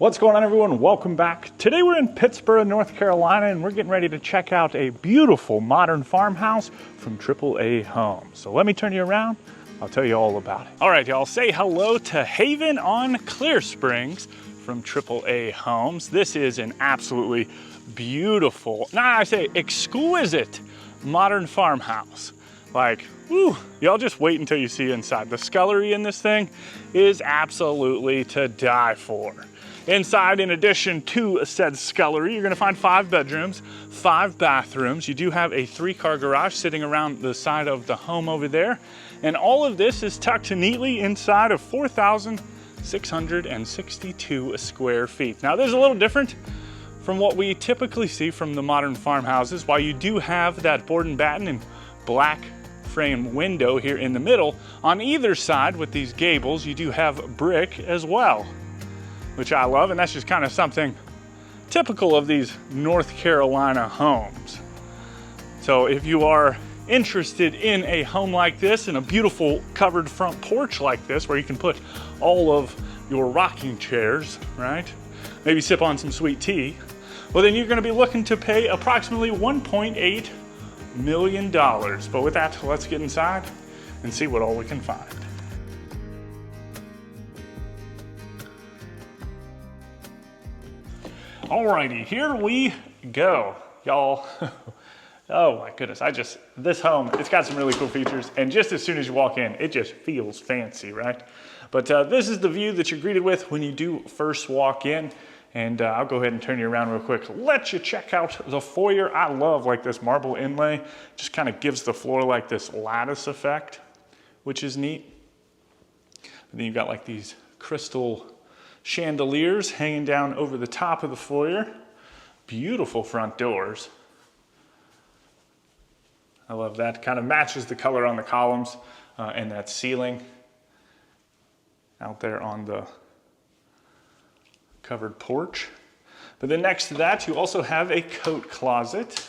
What's going on, everyone? Welcome back. Today we're in Pittsboro, North Carolina, and we're getting ready to check out a beautiful modern farmhouse from AAA Homes. So let me turn you around. I'll tell you all about it. All right, y'all, say hello to Haven on Clear Springs from AAA Homes. This is an absolutely beautiful, I say exquisite modern farmhouse. Like, woo, y'all just wait until you see inside. The scullery in this thing is absolutely to die for. Inside, in addition to said scullery, you're gonna find 5 bedrooms, 5 bathrooms. You do have a 3-car garage sitting around the side of the home over there. And all of this is tucked neatly inside of 4,662 square feet. Now, this is a little different from what we typically see from the modern farmhouses. While you do have that board and batten and black frame window here in the middle, on either side with these gables, you do have brick as well, which I love, and that's just kind of something typical of these North Carolina homes. So if you are interested in a home like this and a beautiful covered front porch like this where you can put all of your rocking chairs, right? Maybe sip on some sweet tea. Well, then you're gonna be looking to pay approximately $1.8 million. But with that, let's get inside and see what all we can find. Alrighty, here we go, y'all. Oh my goodness, this home, it's got some really cool features, and just as soon as you walk in, it just feels fancy, right? But this is the view that you're greeted with when you do first walk in, and I'll go ahead and turn you around real quick. Let you check out the foyer. I love like this marble inlay, just kind of gives the floor like this lattice effect, which is neat. And then you've got like these crystal chandeliers hanging down over the top of the foyer. Beautiful front doors. I love that. Kind of matches the color on the columns and that ceiling out there on the covered porch. But then next to that, you also have a coat closet.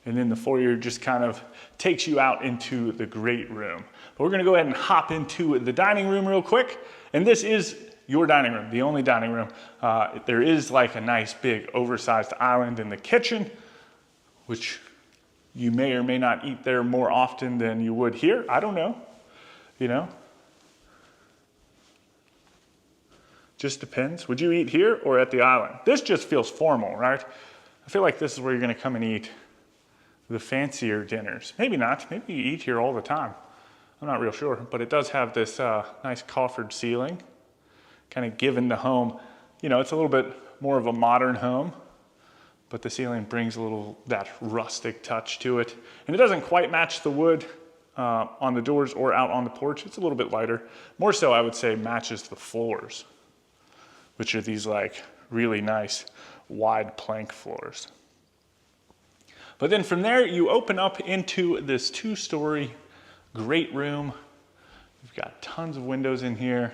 And then the foyer just kind of takes you out into the great room. But we're gonna go ahead and hop into the dining room real quick. And this is your dining room, the only dining room. There is like a nice big oversized island in the kitchen, which you may or may not eat there more often than you would here. I don't know, you know? Just depends. Would you eat here or at the island? This just feels formal, right? I feel like this is where you're gonna come and eat the fancier dinners. Maybe not, maybe you eat here all the time. I'm not real sure, but it does have this nice coffered ceiling, kind of giving the home, you know, it's a little bit more of a modern home, but the ceiling brings a little, that rustic touch to it. And it doesn't quite match the wood on the doors or out on the porch. It's a little bit lighter. More so, I would say, matches the floors, which are these like really nice wide plank floors. But then from there, you open up into this 2-story great room. You've got tons of windows in here.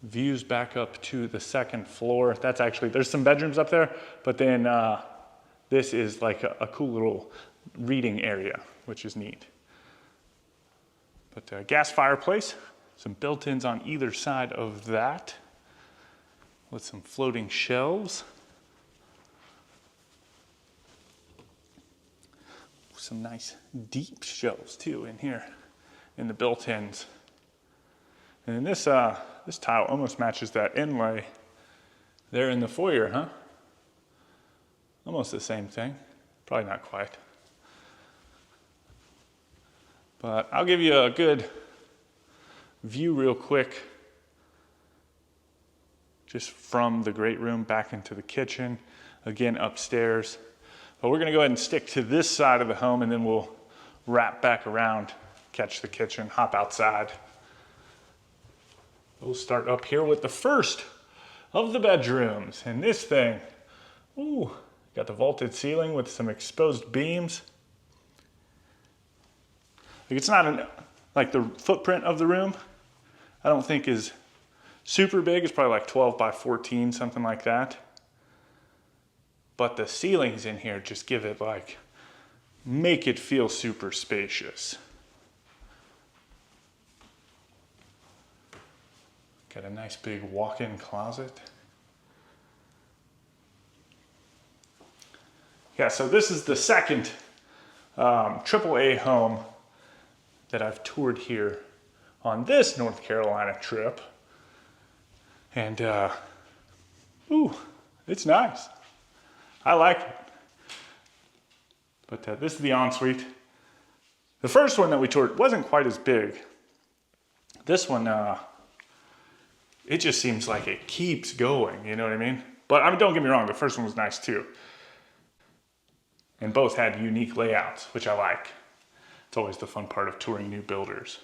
Views back up to the 2nd floor. That's actually, there's some bedrooms up there, but then this is like a cool little reading area, which is neat. But gas fireplace, some built-ins on either side of that, with some floating shelves. Some nice deep shelves too in here in the built-ins. And then this tile almost matches that inlay there in the foyer, huh? Almost the same thing. Probably not quite. But I'll give you a good view real quick, just from the great room back into the kitchen, again upstairs. But we're gonna go ahead and stick to this side of the home, and then we'll wrap back around, catch the kitchen, hop outside. We'll start up here with the first of the bedrooms. And this thing, ooh, got the vaulted ceiling with some exposed beams. Like, it's not like the footprint of the room, I don't think is Super big is probably like 12 by 14, something like that. But the ceilings in here just give it like, make it feel super spacious. Got a nice big walk-in closet. Yeah, so this is the second AAA home that I've toured here on this North Carolina trip. And, ooh, it's nice. I like it. But this is the ensuite. The first one that we toured wasn't quite as big. This one, it just seems like it keeps going, you know what I mean? But I mean, don't get me wrong, the first one was nice too. And both had unique layouts, which I like. It's always the fun part of touring new builders.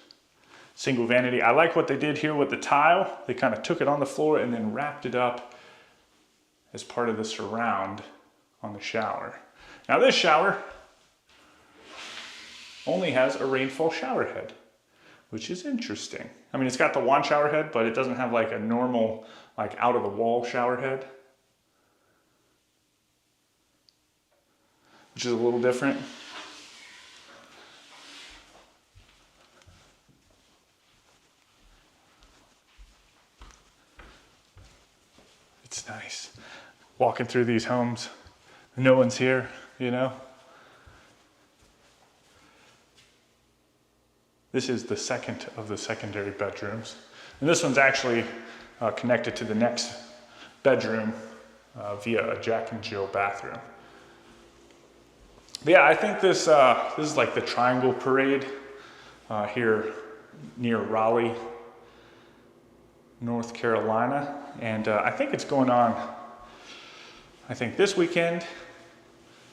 Single vanity. I like what they did here with the tile. They kind of took it on the floor and then wrapped it up as part of the surround on the shower. Now this shower only has a rainfall shower head, which is interesting. I mean, it's got the wand shower head, but it doesn't have like a normal, like out of the wall shower head, which is a little different. It's nice walking through these homes. No one's here, you know? This is the second of the secondary bedrooms. And this one's actually connected to the next bedroom via a Jack and Jill bathroom. But yeah, I think this is like the Triangle Parade here near Raleigh, North Carolina. And I think it's going on, I think this weekend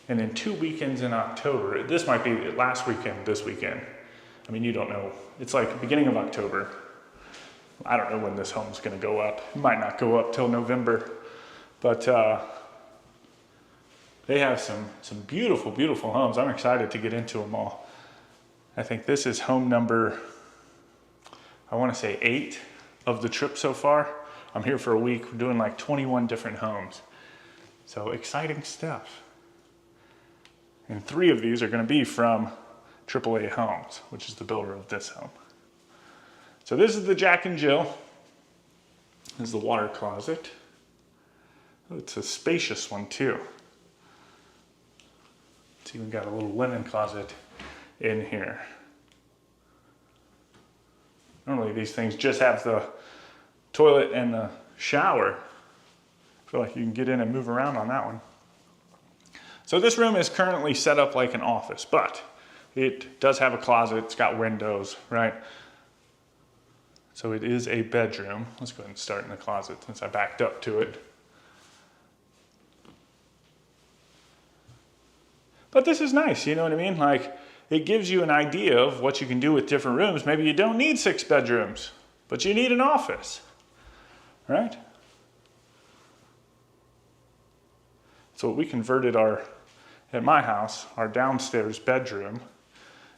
and then 2 weekends in October. This might be last weekend, this weekend. I mean, you don't know. It's like beginning of October. I don't know when this home's gonna go up. It might not go up till November, but they have some beautiful, beautiful homes. I'm excited to get into them all. I think this is home number, I wanna say 8 of the trip so far. I'm here for a week. We're doing like 21 different homes. So exciting stuff. And 3 of these are gonna be from AAA Homes, which is the builder of this home. So this is the Jack and Jill. This is the water closet. Oh, it's a spacious one too. It's even got a little linen closet in here. Normally these things just have the toilet and the shower. I feel like you can get in and move around on that one. So this room is currently set up like an office, but it does have a closet. It's got windows, right? So it is a bedroom. Let's go ahead and start in the closet since I backed up to it. But this is nice, you know what I mean? Like, it gives you an idea of what you can do with different rooms. Maybe you don't need 6 bedrooms, but you need an office, right? So we converted at my house, our downstairs bedroom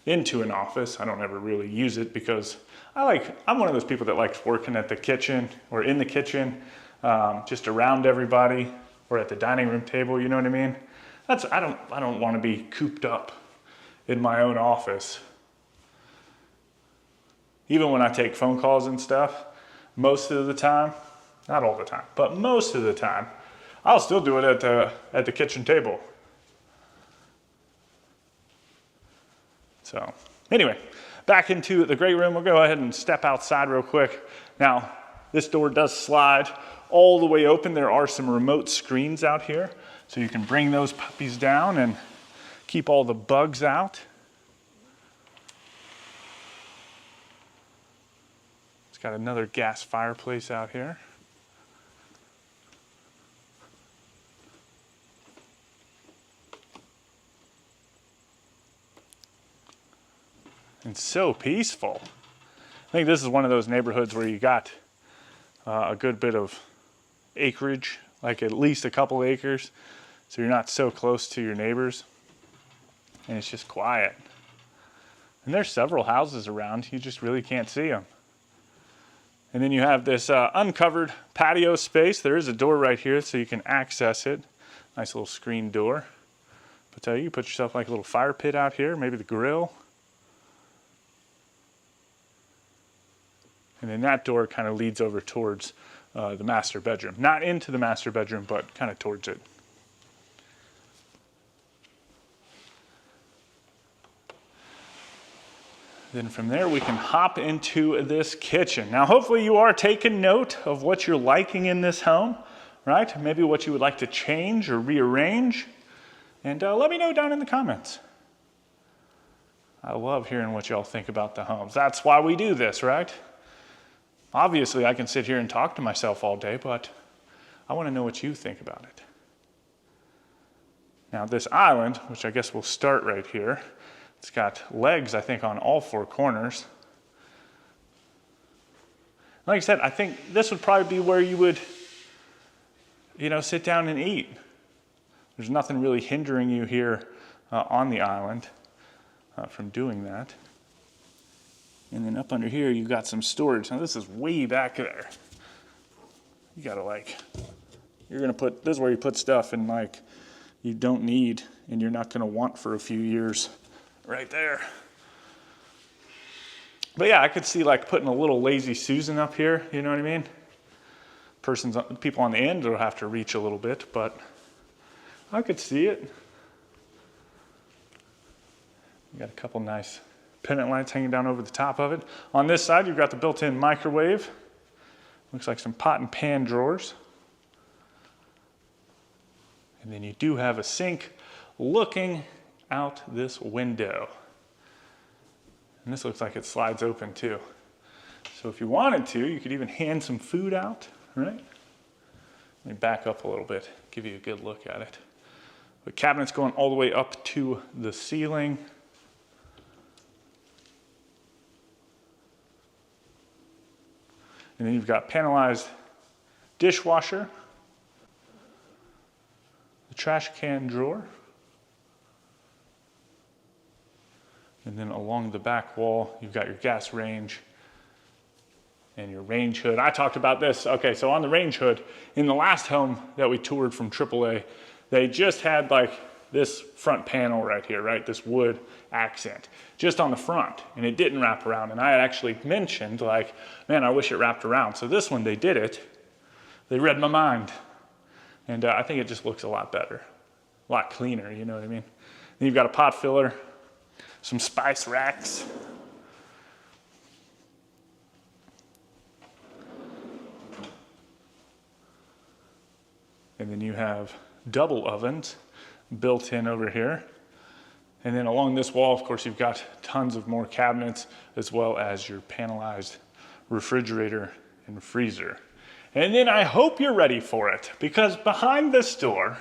into an office. I don't ever really use it because I'm one of those people that likes working at the kitchen or in the kitchen, just around everybody or at the dining room table, you know what I mean? I don't want to be cooped up in my own office. Even when I take phone calls and stuff, most of the time, not all the time, but most of the time, I'll still do it at the kitchen table. So anyway, back into the great room. We'll go ahead and step outside real quick. Now, this door does slide all the way open. There are some remote screens out here, so you can bring those puppies down and keep all the bugs out. It's got another gas fireplace out here. And so peaceful. I think this is one of those neighborhoods where you got a good bit of acreage, like at least a couple acres, so you're not so close to your neighbors, and it's just quiet. And there's several houses around, you just really can't see them. And then you have this uncovered patio space. There is a door right here so you can access it. Nice little screen door. But you put yourself like a little fire pit out here, maybe the grill. And then that door kind of leads over towards the master bedroom. Not into the master bedroom, but kind of towards it. Then from there we can hop into this kitchen. Now hopefully you are taking note of what you're liking in this home, right? Maybe what you would like to change or rearrange. And let me know down in the comments. I love hearing what y'all think about the homes. That's why we do this, right? Obviously I can sit here and talk to myself all day, but I want to know what you think about it. Now this island, which I guess we'll start right here, it's got legs, I think, on all four corners. Like I said, I think this would probably be where you would, sit down and eat. There's nothing really hindering you here on the island from doing that. And then up under here, you've got some storage. Now this is way back there. You gotta this is where you put stuff in you don't need and you're not gonna want for a few years. Right there. But yeah, I could see putting a little lazy Susan up here, you know what I mean? People on the end will have to reach a little bit, but I could see it. You got a couple nice pendant lights hanging down over the top of it. On this side, you've got the built-in microwave. Looks like some pot and pan drawers. And then you do have a sink looking out this window. And this looks like it slides open too. So if you wanted to, you could even hand some food out, right? Let me back up a little bit, give you a good look at it. The cabinets going all the way up to the ceiling. And then you've got panelized dishwasher, the trash can drawer, and then along the back wall, you've got your gas range and your range hood. I talked about this. Okay, so on the range hood, in the last home that we toured from AAA, they just had this front panel right here, right? This wood accent, just on the front, and it didn't wrap around. And I had actually mentioned man, I wish it wrapped around. So this one, they did it. They read my mind. And I think it just looks a lot better, a lot cleaner, you know what I mean? Then you've got a pot filler, some spice racks. And then you have double ovens built in over here. And then along this wall, of course, you've got tons of more cabinets as well as your panelized refrigerator and freezer. And then I hope you're ready for it, because behind this door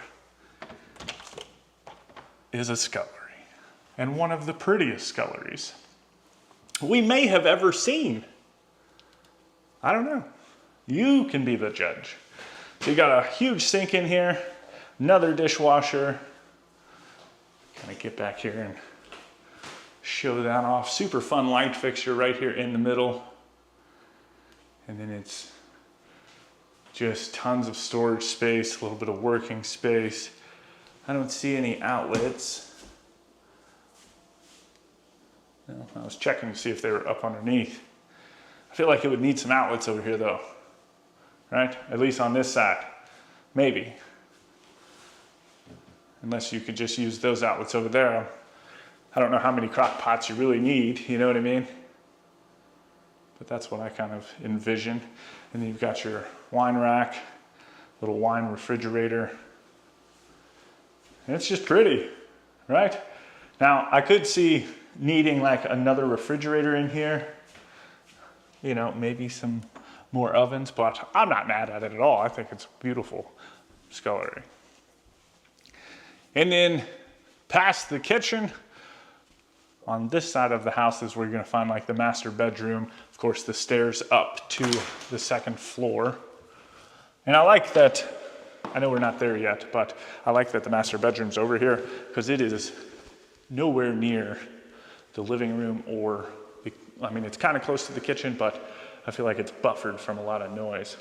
is a scullery, and one of the prettiest sculleries we may have ever seen. I don't know. You can be the judge. So you got a huge sink in here, another dishwasher. Kind of get back here and show that off. Super fun light fixture right here in the middle. And then it's just tons of storage space, a little bit of working space. I don't see any outlets. No, I was checking to see if they were up underneath. I feel like it would need some outlets over here though, right? At least on this side, maybe. Unless you could just use those outlets over there. I don't know how many crock pots you really need, you know what I mean? But that's what I kind of envision. And then you've got your wine rack, little wine refrigerator. And it's just pretty, right? Now, I could see needing another refrigerator in here. You know, maybe some more ovens, but I'm not mad at it at all. I think it's beautiful scullery. And then past the kitchen, on this side of the house is where you're gonna find the master bedroom. Of course, the stairs up to the second floor. And I like that, I know we're not there yet, but I like that the master bedroom's over here because it is nowhere near the living room it's kind of close to the kitchen, but I feel like it's buffered from a lot of noise.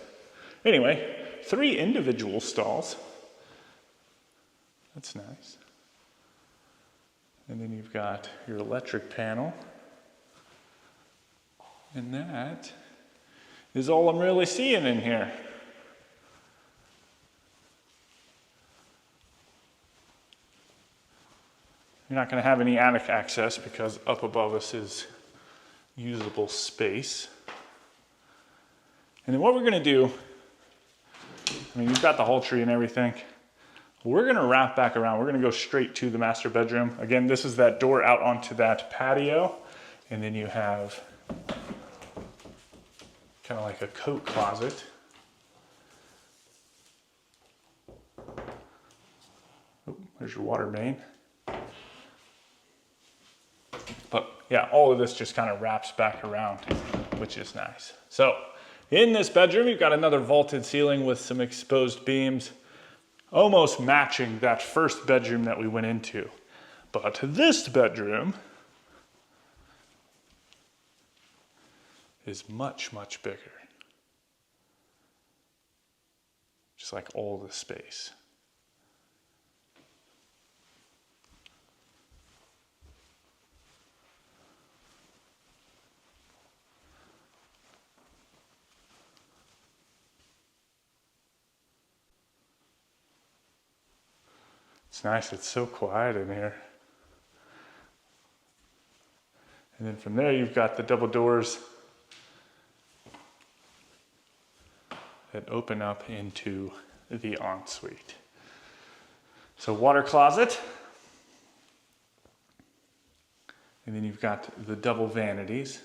Anyway, 3 individual stalls. That's nice. And then you've got your electric panel. And that is all I'm really seeing in here. You're not going to have any attic access because up above us is usable space. And then what we're going to do, I mean, you've got the whole tree and everything. We're going to wrap back around. We're going to go straight to the master bedroom. Again, this is that door out onto that patio. And then you have kind of like a coat closet. Oh, there's your water main. But yeah, all of this just kind of wraps back around, which is nice. So in this bedroom, you've got another vaulted ceiling with some exposed beams, almost matching that first bedroom that we went into. But this bedroom is much, much bigger. Just like all the space. It's nice, it's so quiet in here. And then from there you've got the double doors that open up into the ensuite. So water closet. And then you've got the double vanities.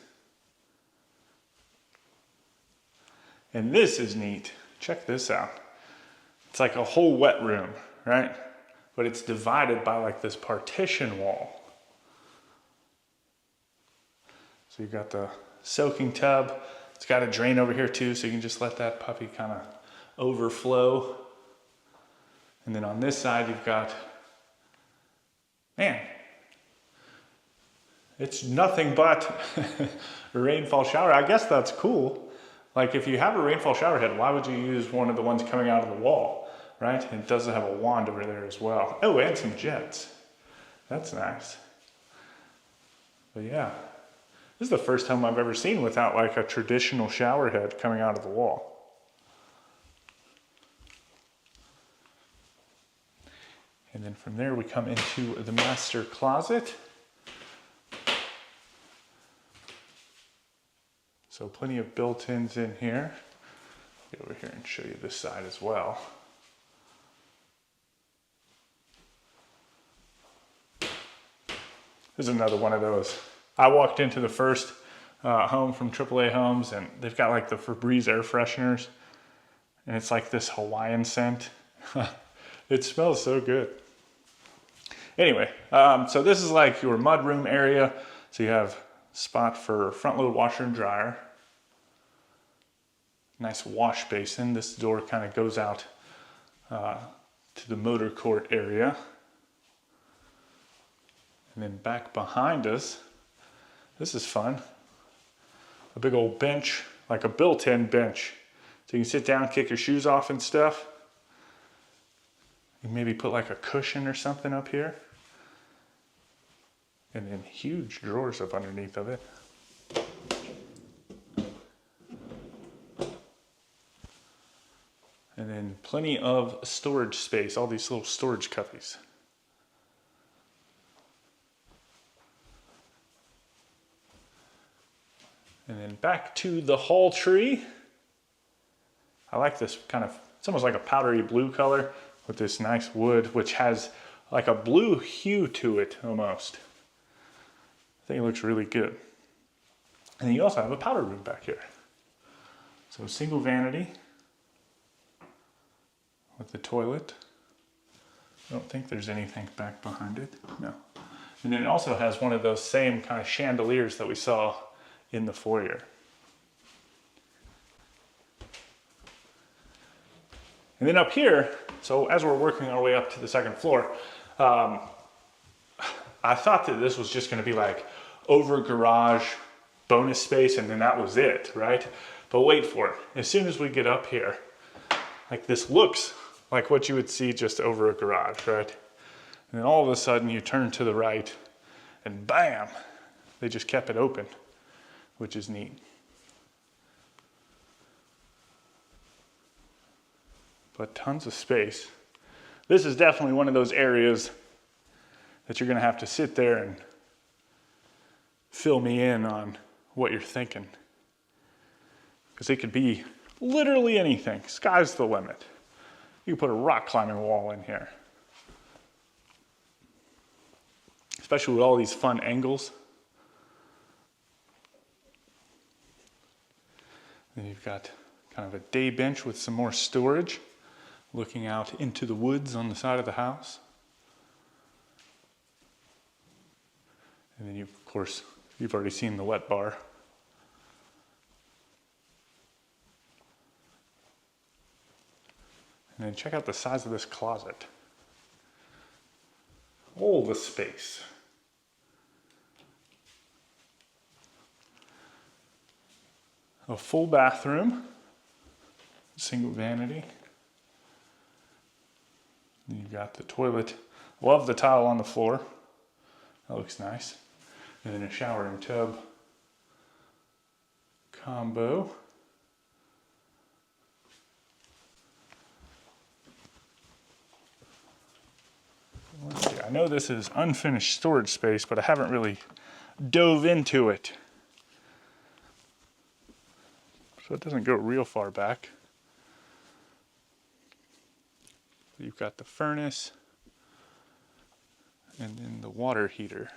And this is neat. Check this out. It's like a whole wet room, right? But it's divided by like this partition wall. So you've got the soaking tub. It's got a drain over here too, so you can just let that puppy kind of overflow. And then on this side, you've got, man, it's nothing but a rainfall shower. I guess that's cool. Like if you have a rainfall shower head, why would you use one of the ones coming out of the wall? Right? It does have a wand over there as well. Oh, and some jets. That's nice. But yeah, this is the first home I've ever seen without like a traditional shower head coming out of the wall. And then from there we come into the master closet. So plenty of built-ins in here. Get over here and show you this side as well. This is another one of those. I walked into the first home from AAA Homes and they've got like the Febreze air fresheners and it's like this Hawaiian scent. It smells so good. Anyway, so this is like your mudroom area. So you have a spot for front load washer and dryer. Nice wash basin. This door kind of goes out to the motor court area. And then back behind us, this is fun. A big old bench, like a built-in bench. So you can sit down, kick your shoes off and stuff. You maybe put like a cushion or something up here. And then huge drawers up underneath of it. And then plenty of storage space, all these little storage cubbies. And then back to the hall tree. I like this kind of, it's almost like a powdery blue color with this nice wood, which has like a blue hue to it almost. I think it looks really good. And then you also have a powder room back here. So a single vanity with the toilet. I don't think there's anything back behind it, no. And then it also has one of those same kind of chandeliers that we saw in the foyer. And then up here, so as we're working our way up to the second floor, I thought that this was just gonna be like over garage, bonus space and then that was it, right? But wait for it. As soon as we get up here, like this looks like what you would see just over a garage, right? And then all of a sudden you turn to the right and bam, they just kept it open, which is neat. But tons of space. This is definitely one of those areas that you're gonna have to sit there and fill me in on what you're thinking. Because it could be literally anything. Sky's the limit. You can put a rock climbing wall in here. Especially with all these fun angles. Then you've got kind of a day bench with some more storage, looking out into the woods on the side of the house. And then of course, you've already seen the wet bar. And then check out the size of this closet. All the space. A full bathroom, single vanity. And you've got the toilet. Love the tile on the floor. That looks nice. And then a shower and tub combo. Let's see, I know this is unfinished storage space, but I haven't really dove into it. So it doesn't go real far back. You've got the furnace and then the water heater.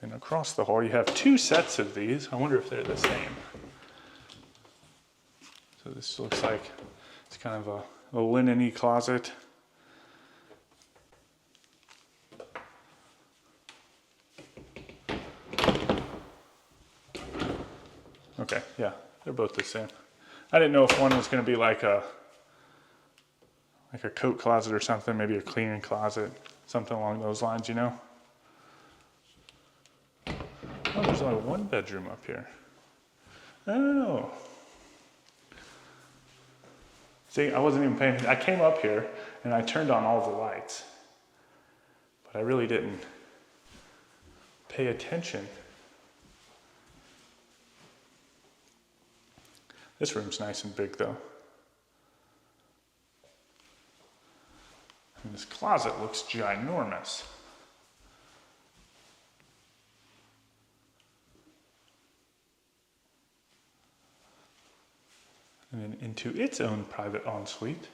And across the hall you have two sets of these. I wonder if they're the same. So this looks like it's kind of a linen-y closet. Okay, yeah, they're both the same. I didn't know if one was going to be like a coat closet or something, maybe a cleaning closet, something along those lines, you know? Oh, there's only one bedroom up here. Oh. See, I wasn't even paying attention. I came up here and I turned on all the lights, but I really didn't pay attention. This room's nice and big though. And this closet looks ginormous. And then into its own private ensuite.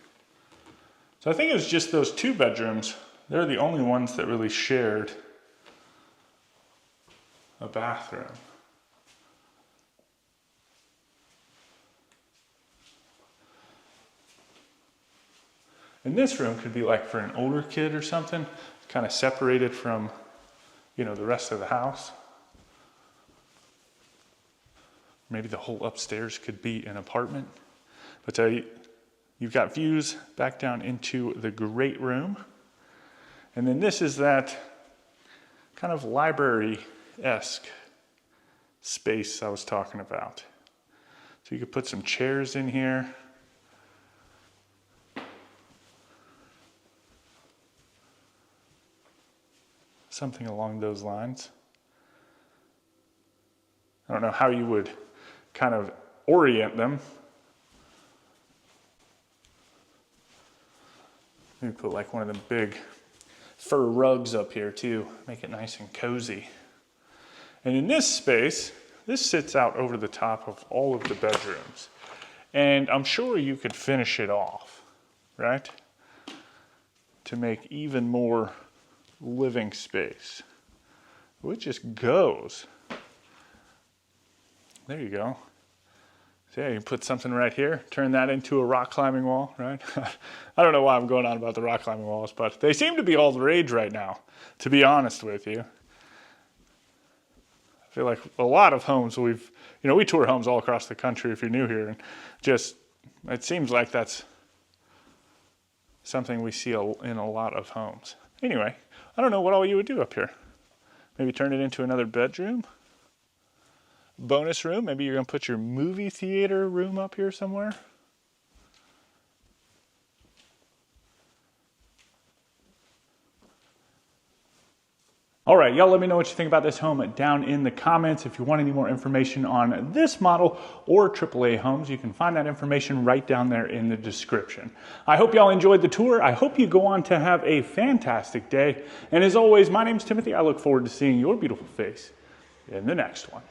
So I think it was just those two bedrooms. They're the only ones that really shared a bathroom. And this room could be like for an older kid or something, kind of separated from, you know, the rest of the house. Maybe the whole upstairs could be an apartment. But you've got views back down into the great room. And then this is that kind of library-esque space I was talking about. So you could put some chairs in here. Something along those lines. I don't know how you would kind of orient them. Maybe put like one of them big fur rugs up here too, make it nice and cozy. And in this space, this sits out over the top of all of the bedrooms. And I'm sure you could finish it off, right? To make even more living space. Well, it just goes. There you go. So yeah, you can put something right here, turn that into a rock climbing wall, right? I don't know why I'm going on about the rock climbing walls, but they seem to be all the rage right now, to be honest with you. I feel like a lot of homes we tour homes all across the country if you're new here, and just, it seems like that's something we see in a lot of homes. Anyway, I don't know what all you would do up here. Maybe turn it into another bedroom. Bonus room, maybe you're gonna put your movie theater room up here somewhere. All right, y'all let me know what you think about this home down in the comments. If you want any more information on this model or AAA homes, you can find that information right down there in the description. I hope y'all enjoyed the tour. I hope you go on to have a fantastic day. And as always, my name's Timothy. I look forward to seeing your beautiful face in the next one.